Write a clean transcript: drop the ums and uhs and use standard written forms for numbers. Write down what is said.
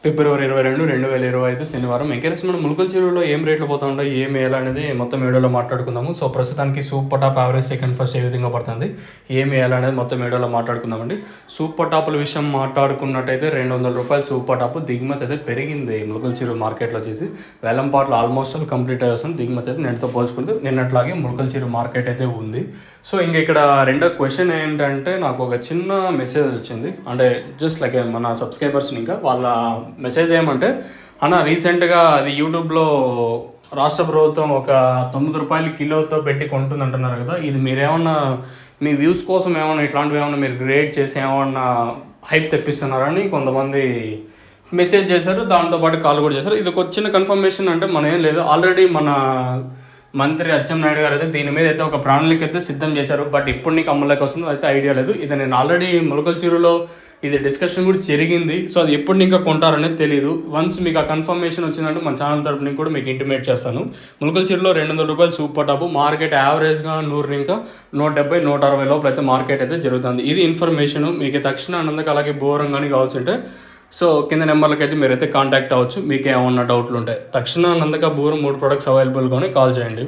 ఫిబ్రవరి 22, 2025 శనివారం. ఇంకేస్ మనం ములకల చెరువులో ఏం రేట్లు పోతా ఉంటాయి, ఏం వేయాలనేది మొత్తం వీడియోలో మాట్లాడుకుందాము. సో ప్రస్తుతానికి super top average second first ఏ విధంగా పడుతుంది, ఏం వేయాలనేది మొత్తం వీడియోలో మాట్లాడుకుందామండి. సూపర్ టాప్ల విషయం మాట్లాడుకున్నట్టయితే 200 రూపాయలు సూపర్ టాప్ దిగుమతి అయితే పెరిగింది ములకల చెరువు మార్కెట్లో వచ్చేసి. వేలంపాట్లు ఆల్మోస్ట్ కంప్లీట్ అయ్యేస్తుంది. దిగుమతి అయితే నిన్నతో పోల్చుకుంటే నిన్నట్లాగే ములకల చెరువు మార్కెట్ అయితే ఉంది. సో ఇంక ఇక్కడ రెండో క్వశ్చన్ ఏంటంటే, నాకు ఒక చిన్న మెసేజ్ వచ్చింది, అంటే జస్ట్ లైక్ మన సబ్స్క్రైబర్స్ని. ఇంకా వాళ్ళ మెసేజ్ ఏమంటే, అన్న రీసెంట్గా అది యూట్యూబ్లో రాష్ట్ర ప్రభుత్వం ఒక 9 రూపాయలు కిలోతో పెట్టి కొంటుంది అంటున్నారు కదా, ఇది మీరేమన్నా మీ వ్యూస్ కోసం ఏమన్నా ఇట్లాంటివి ఏమన్నా మీరు క్రియేట్ చేసి ఏమన్నా హైప్ తెప్పిస్తున్నారని కొంతమంది మెసేజ్ చేశారు. దాంతోపాటు కాల్ కూడా చేశారు. ఇది ఒక చిన్న కన్ఫర్మేషన్. అంటే మనం ఏం లేదు, ఆల్రెడీ మన మంత్రి అచ్చెన్నాయుడు గారు అయితే దీని మీద అయితే ఒక ప్రణాళిక అయితే సిద్ధం చేశారు. బట్ ఇప్పుడు నీకు అమల్లోకి వస్తుందో అయితే ఐడియా లేదు. ఇది నేను ఆల్రెడీ ములకల చెరువులో ఇది డిస్కషన్ కూడా జరిగింది. సో అది ఎప్పుడు ఇంకా కొంటారనేది తెలియదు. వన్స్ మీకు ఆ కన్ఫర్మేషన్ వచ్చిందంటే మన ఛానల్ తరపున కూడా మీకు ఇంటిమేట్ చేస్తాను. ములకల చెరువులో 200 రూపాయలు సూపర్ టాప్ మార్కెట్ యావరేజ్గా 100 ఇంకా 170, 160 లోపల అయితే మార్కెట్ అయితే జరుగుతుంది. ఇది ఇన్ఫర్మేషన్. మీకు తక్షణ ఆనందకు అలాగే బోరం కానీ కావాల్సి ఉంటే సో కింద నెంబర్లకి అయితే మీరైతే కాంటాక్ట్ అవ్వచ్చు. మీకు ఏమన్నా డౌట్లు ఉంటాయి. తక్షణ నందక బూరం 3 ప్రొడక్ట్స్ అవైలబుల్గానే కాల్ చేయండి.